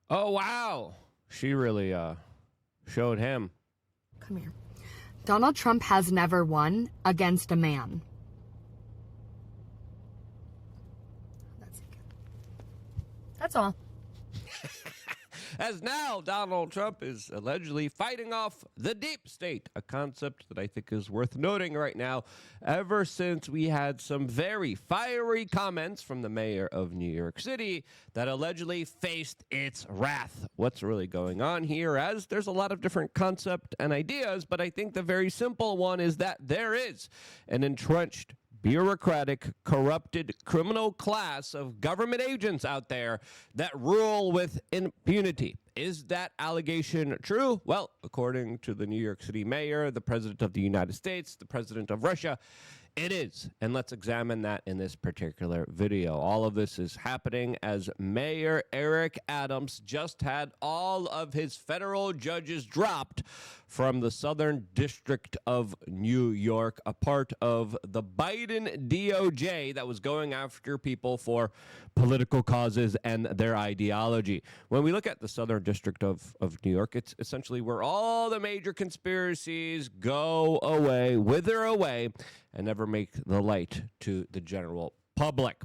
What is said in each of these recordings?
Oh, wow. She really showed him. Come here. Donald Trump has never won against a man. That's all. As now Donald Trump is allegedly fighting off the deep state, a concept that I think is worth noting right now, ever since we had some very fiery comments from the mayor of New York City that allegedly faced its wrath. What's really going on here? As there's a lot of different concepts and ideas, but I think the very simple one is that there is an entrenched bureaucratic, corrupted criminal class of government agents out there that rule with impunity. Is that allegation true? Well, according to the New York City mayor, the president of the United States, the president of Russia, it is. And let's examine that in this particular video. All of this is happening as Mayor Eric Adams just had all of his federal judges dropped from the Southern District of New York, a part of the Biden DOJ that was going after people for political causes and their ideology. When we look at the Southern District of New York, it's essentially where all the major conspiracies go away, wither away, and never make the light to the general public.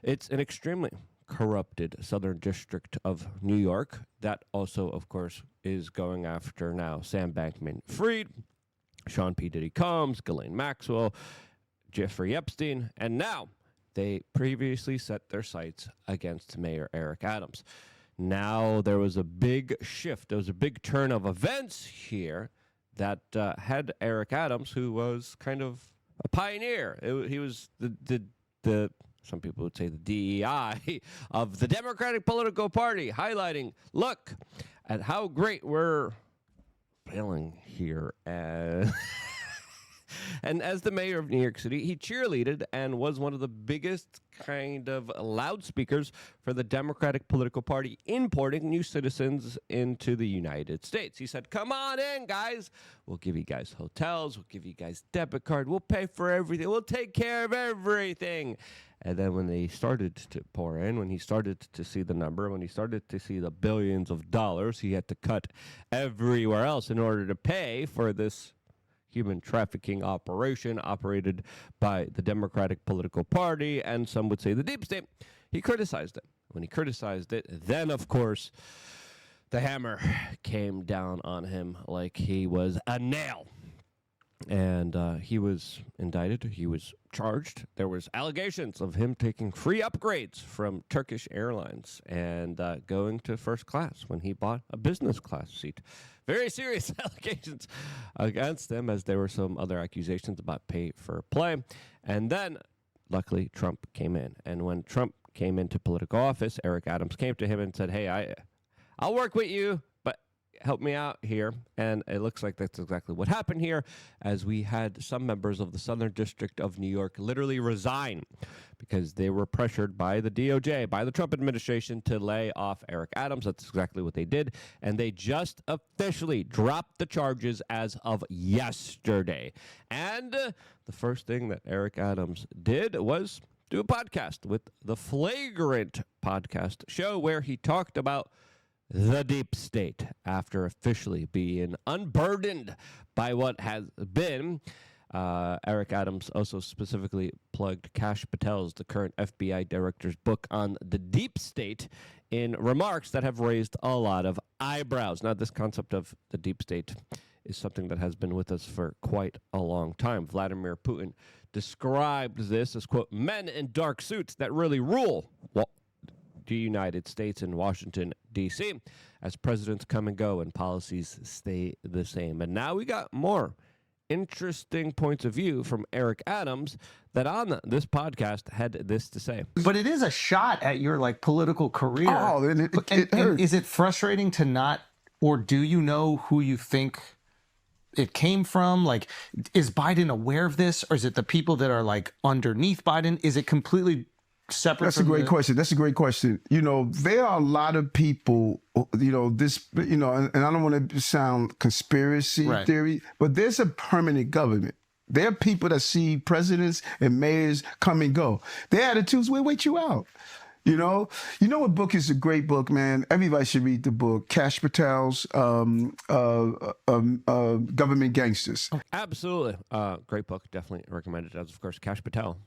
It's an extremely corrupted Southern District of New York that also, of course, is going after now Sam Bankman-Fried, Sean P. Diddy Combs, Ghislaine Maxwell, Jeffrey Epstein, and now they previously set their sights against Mayor Eric Adams. Now there was a big shift. There was a big turn of events here that had Eric Adams, who was kind of a pioneer. He was the some people would say the DEI of the Democratic political party, highlighting, look at how great we're failing here. And as the mayor of New York City, he cheerleaded and was one of the biggest kind of loudspeakers for the Democratic political party importing new citizens into the United States. He said, come on in, guys. We'll give you guys hotels. We'll give you guys debit card. We'll pay for everything. We'll take care of everything. And then when they started to pour in, when he started to see the number, when he started to see the billions of dollars, he had to cut everywhere else in order to pay for this human trafficking operation operated by the Democratic political party, and some would say the deep state. He criticized it. When he criticized it, then, of course, the hammer came down on him like he was a nail. And he was indicted. He was charged. There was allegations of him taking free upgrades from Turkish Airlines and going to first class when he bought a business class seat. Very serious allegations against him, as there were some other accusations about pay for play. And then, luckily, Trump came in. And when Trump came into political office, Eric Adams came to him and said, hey, I'll work with you, but help me out here. And it looks like that's exactly what happened here, as we had some members of the Southern District of New York literally resign because they were pressured by the DOJ, by the Trump administration, to lay off Eric Adams. That's exactly what they did. And they just officially dropped the charges as of yesterday. And the first thing that Eric Adams did was do a podcast with the Flagrant podcast show, where he talked about the deep state after officially being unburdened by what has been. Eric Adams also specifically plugged Kash Patel's, the current FBI director's book on the deep state, in remarks that have raised a lot of eyebrows. Now, this concept of the deep state is something that has been with us for quite a long time. Vladimir Putin described this as, quote, men in dark suits that really rule the United States and Washington, D.C., as presidents come and go and policies stay the same. And now we got more interesting points of view from Eric Adams that on this podcast had this to say. But it is a shot at your political career. Oh, and is it frustrating to not, or do you know who you think it came from? Is Biden aware of this, or is it the people that are underneath Biden? Is it completely separate? That's a great question. That's a great question. There are a lot of people, and I don't want to sound conspiracy theory, but there's a permanent government. There are people that see presidents and mayors come and go. Their attitudes will wait you out. You know what book is a great book, man? Everybody should read the book, Cash Patel's Government Gangsters. Absolutely. Great book. Definitely recommended. As, of course, Kash Patel,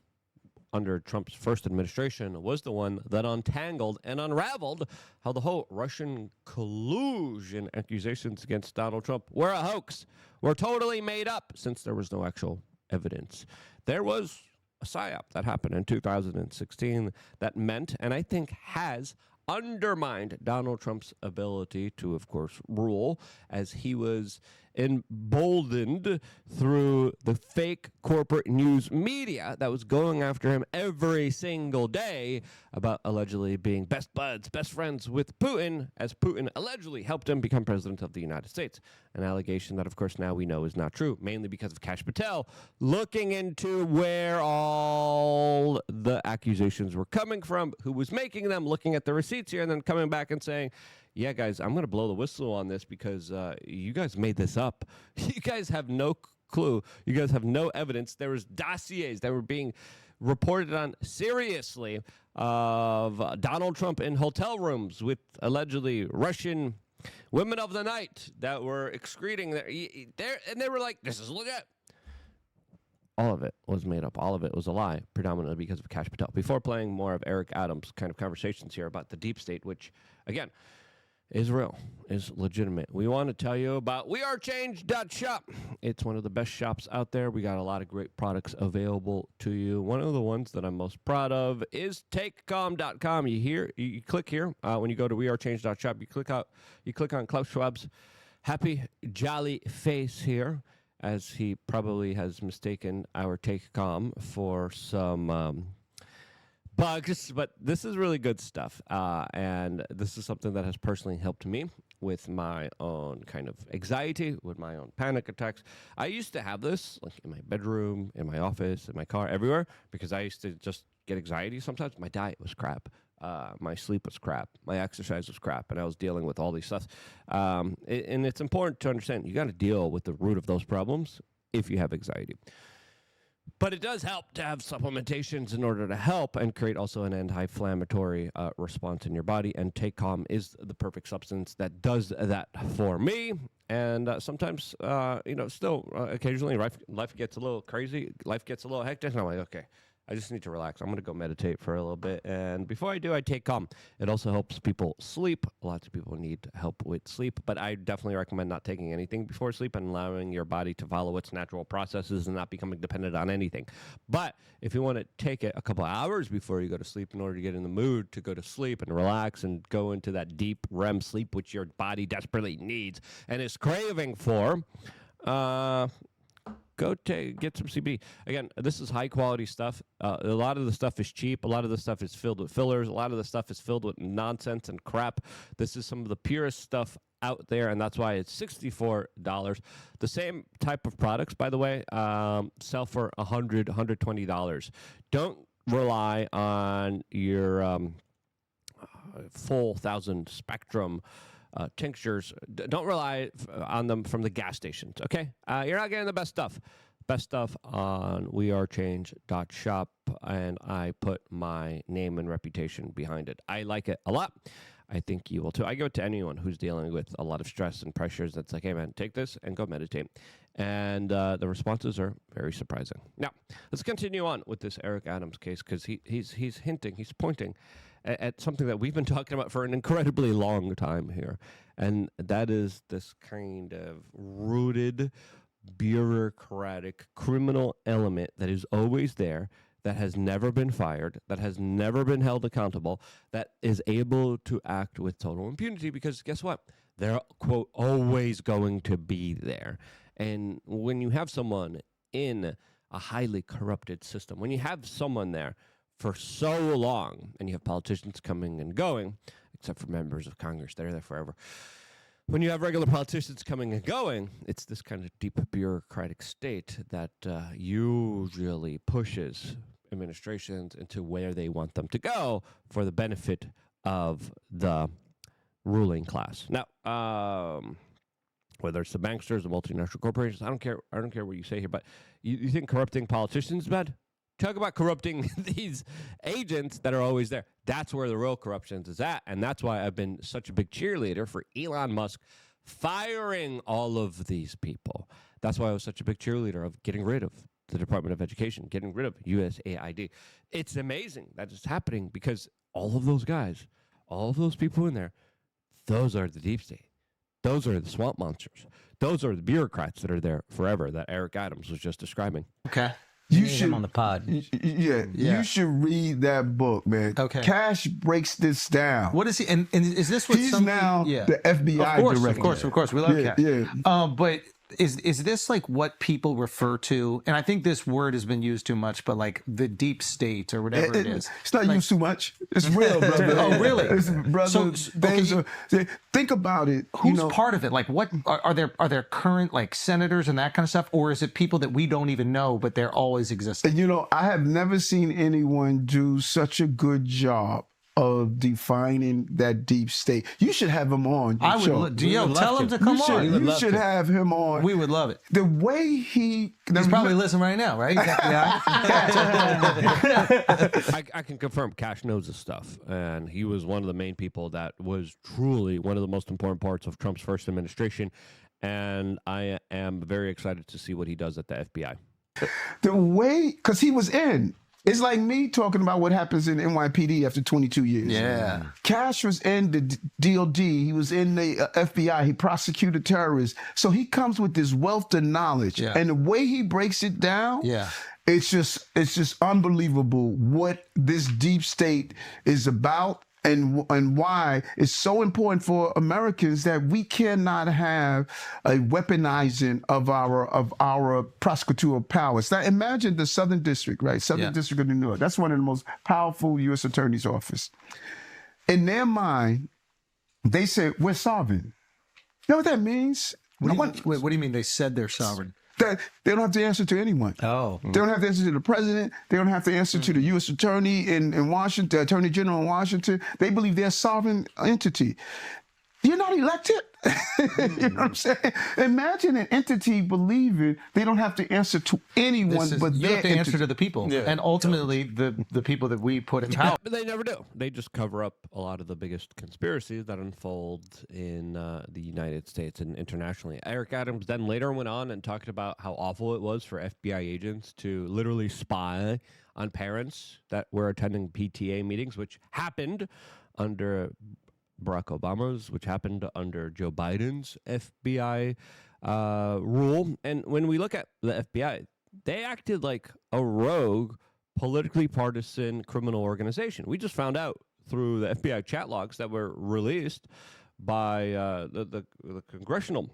under Trump's first administration, was the one that untangled and unraveled how the whole Russian collusion accusations against Donald Trump were a hoax, were totally made up, since there was no actual evidence. There was a psyop that happened in 2016 that meant, and I think has, undermined Donald Trump's ability to, of course, rule, as he was emboldened through the fake corporate news media that was going after him every single day about allegedly being best buds, best friends with Putin, as Putin allegedly helped him become president of the United States. An allegation that, of course, now we know is not true, mainly because of Kash Patel looking into where all the accusations were coming from, who was making them, looking at the receipts here, and then coming back and saying, yeah, guys, I'm going to blow the whistle on this because you guys made this up. You guys have no clue. You guys have no evidence. There was dossiers that were being reported on seriously of Donald Trump in hotel rooms with allegedly Russian women of the night that were excreting there, and they were like, this is legit. All of it was made up. All of it was a lie, predominantly because of Kash Patel. Before playing more of Eric Adams' kind of conversations here about the deep state, which, again, is real, is legitimate. We want to tell you about wearechange.shop. It's one of the best shops out there. We got a lot of great products available to you. One of the ones that I'm most proud of is takecom.com. You click here when you go to wearechange.shop. You click on Klaus Schwab's happy, jolly face here, as he probably has mistaken our Take-Com for some bugs, but this is really good stuff, and this is something that has personally helped me with my own kind of anxiety, with my own panic attacks. I used to have this like in my bedroom, in my office, in my car, everywhere, because I used to just get anxiety sometimes. My diet was crap. My sleep was crap. My exercise was crap, and I was dealing with all these stuff. And it's important to understand you got to deal with the root of those problems if you have anxiety. But it does help to have supplementations in order to help and create also an anti-inflammatory response in your body. And Take-Com is the perfect substance that does that for me. And sometimes, still occasionally life gets a little crazy. Life gets a little hectic. And I'm like, okay, I just need to relax. I'm going to go meditate for a little bit. And before I do, I take calm. It also helps people sleep. Lots of people need help with sleep, but I definitely recommend not taking anything before sleep and allowing your body to follow its natural processes and not becoming dependent on anything. But if you want to take it a couple hours before you go to sleep in order to get in the mood to go to sleep and relax and go into that deep REM sleep, which your body desperately needs and is craving for, get some CBD. Again, this is high quality stuff. A lot of the stuff is cheap. A lot of the stuff is filled with fillers. A lot of the stuff is filled with nonsense and crap. This is some of the purest stuff out there, and that's why it's $64. The same type of products, by the way, sell for $100, $120. Don't rely on your full 1,000 spectrum tinctures. Don't rely on them from the gas stations, okay? You're not getting the best stuff. Best stuff on wearechange.shop, and I put my name and reputation behind it. I like it a lot. I think you will too. I give it to anyone who's dealing with a lot of stress and pressures. That's like, hey man, take this and go meditate. And the responses are very surprising. Now, let's continue on with this Eric Adams case, because he's hinting, he's pointing at something that we've been talking about for an incredibly long time here, and that is this kind of rooted, bureaucratic, criminal element that is always there, that has never been fired, that has never been held accountable, that is able to act with total impunity, because guess what? They're, quote, always going to be there. And when you have someone in a highly corrupted system, when you have someone there for so long, and you have politicians coming and going, except for members of Congress, they're there forever. When you have regular politicians coming and going, it's this kind of deep bureaucratic state that usually pushes administrations into where they want them to go for the benefit of the ruling class. Now, whether it's the banksters, the multinational corporations, I don't care what you say here, but you think corrupting politicians is bad? Talk about corrupting these agents that are always there. That's where the real corruption is at. And that's why I've been such a big cheerleader for Elon Musk firing all of these people. That's why I was such a big cheerleader of getting rid of the Department of Education, getting rid of USAID. It's amazing that it's happening because all of those guys, all of those people in there, those are the deep state. Those are the swamp monsters. Those are the bureaucrats that are there forever that Eric Adams was just describing. Okay. You should him on the pod. Yeah, you should read that book, man. Okay. Cash breaks this down. What is he? And is this what He's now the FBI director? Of course, we love Cash. Yeah. But is this like what people refer to? And I think this word has been used too much, but like the deep state or whatever it is. It's not used too much. It's real, brother. Oh, really? It's, brother, think about it. Who's part of it? Like, what are there current like senators and that kind of stuff, or is it people that we don't even know but they're always existing? I have never seen anyone do such a good job of defining that deep state. You should have him on. I would. Tell him to come on. You should have him on. We would love it. The way he's probably listening right now, right? I can confirm Cash knows his stuff, and he was one of the main people that was truly one of the most important parts of Trump's first administration, and I am very excited to see what he does at the FBI. The way, because he was in. It's like me talking about what happens in NYPD after 22 years. Yeah. Cash was in the DOD. He was in the FBI. He prosecuted terrorists. So he comes with this wealth of knowledge. Yeah. And the way he breaks it down, yeah, it's just unbelievable what this deep state is about and why it's so important for Americans that we cannot have a weaponizing of our prosecutorial powers. Now imagine the Southern District, right? Southern District of New York. That's one of the most powerful U.S. Attorney's office. In their mind, they say we're sovereign. You know what that means? What do you mean they said they're sovereign? That they don't have to answer to anyone. Oh. They don't have to answer to the president. They don't have to answer to the U.S. Attorney in Washington, the Attorney General in Washington. They believe they're a sovereign entity. You're not elected. You know what I'm saying? Imagine an entity believing they don't have to answer to anyone but you their have to answer to the people. Yeah. And ultimately the people that we put in power. But they never do. They just cover up a lot of the biggest conspiracies that unfold in the United States and internationally. Eric Adams then later went on and talked about how awful it was for FBI agents to literally spy on parents that were attending PTA meetings, which happened under Barack Obama's, which happened under Joe Biden's FBI rule. And when we look at the FBI, they acted like a rogue, politically partisan criminal organization. We just found out through the FBI chat logs that were released by the congressional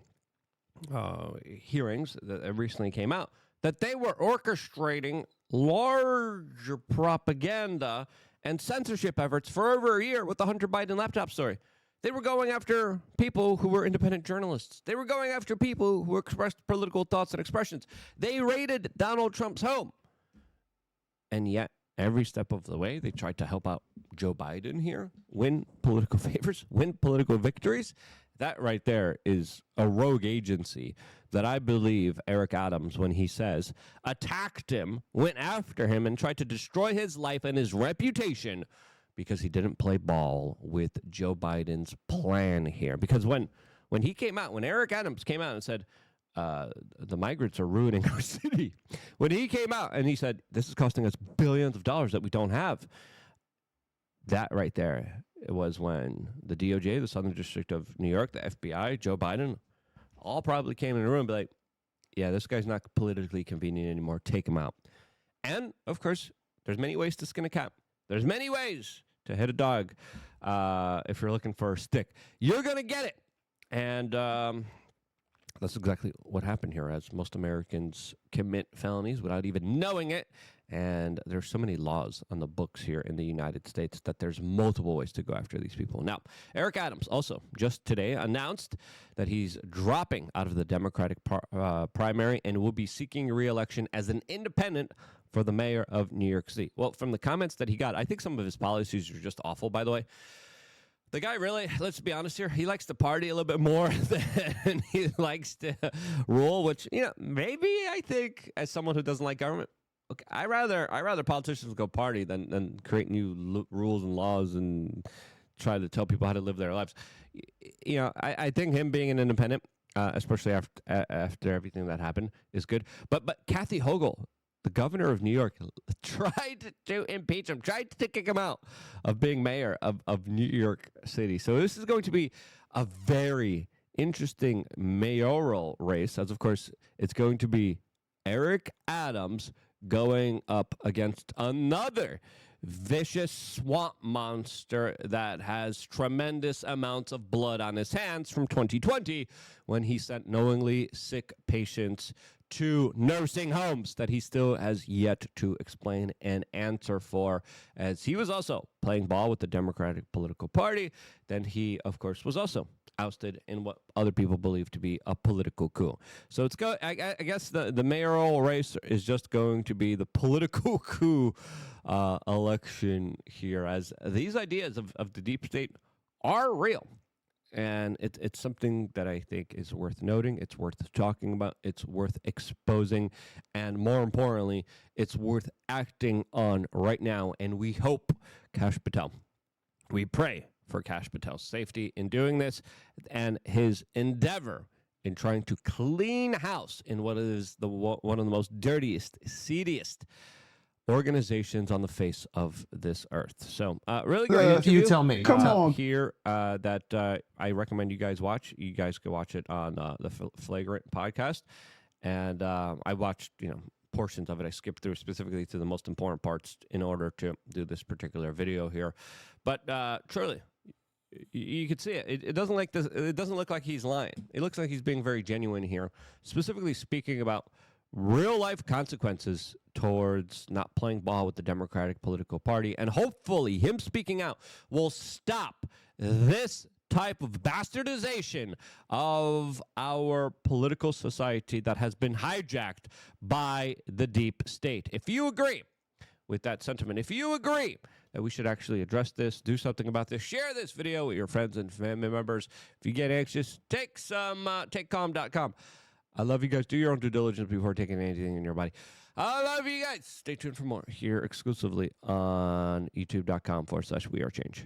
hearings that recently came out, that they were orchestrating larger propaganda and censorship efforts for over a year with the Hunter Biden laptop story. They were going after people who were independent journalists. They were going after people who expressed political thoughts and expressions. They raided Donald Trump's home. And yet, every step of the way, they tried to help out Joe Biden here, win political favors, win political victories. That right there is a rogue agency that I believe Eric Adams, when he says, attacked him, went after him, and tried to destroy his life and his reputation because he didn't play ball with Joe Biden's plan here. Because when he came out, when Eric Adams came out and said, the migrants are ruining our city, when he came out and he said, this is costing us billions of dollars that we don't have, that right there, it was when the DOJ, the Southern District of New York, the FBI, Joe Biden, all probably came in the room and be like, yeah, this guy's not politically convenient anymore. Take him out. And, of course, there's many ways to skin a cat. There's many ways to hit a dog if you're looking for a stick. You're going to get it. And that's exactly what happened here, as most Americans commit felonies without even knowing it. And there's so many laws on the books here in the United States that there's multiple ways to go after these people. Now, Eric Adams also just today announced that he's dropping out of the Democratic primary and will be seeking re-election as an independent for the mayor of New York City. Well, from the comments that he got, I think some of his policies are just awful, by the way. The guy really, let's be honest here, he likes to party a little bit more than he likes to rule, which, maybe I think as someone who doesn't like government, look, I rather politicians go party than create new rules and laws and try to tell people how to live their lives. You know, I think him being an independent, especially after everything that happened, is good. But Kathy Hochul, the governor of New York, tried to impeach him, tried to kick him out of being mayor of New York City. So this is going to be a very interesting mayoral race, as of course it's going to be Eric Adams going up against another vicious swamp monster that has tremendous amounts of blood on his hands from 2020 when he sent knowingly sick patients to nursing homes that he still has yet to explain and answer for, as he was also playing ball with the Democratic political party. Then he, of course, was also ousted in what other people believe to be a political coup. So I guess the mayoral race is just going to be the political coup election here, as these ideas of the deep state are real. And it's something that I think is worth noting. It's worth talking about. It's worth exposing. And more importantly, it's worth acting on right now. And we hope Kash Patel, we pray for Kash Patel's safety in doing this and his endeavor in trying to clean house in what is one of the most dirtiest, seediest organizations on the face of this earth. So really great interview. You tell me. Come on. Here that I recommend you guys watch. You guys can watch it on the Flagrant podcast. And I watched, portions of it. I skipped through specifically to the most important parts in order to do this particular video here. But truly, you could see it. It doesn't like this. It doesn't look like he's lying. It looks like he's being very genuine here, specifically speaking about real life consequences towards not playing ball with the Democratic political party. And hopefully him speaking out will stop this type of bastardization of our political society that has been hijacked by the deep state. If you agree with that sentiment, if you agree that we should actually address this, do something about this, share this video with your friends and family members. If you get anxious, take calm.com. I love you guys. Do your own due diligence before taking anything in your body. I love you guys. Stay tuned for more here exclusively on youtube.com/wearechange.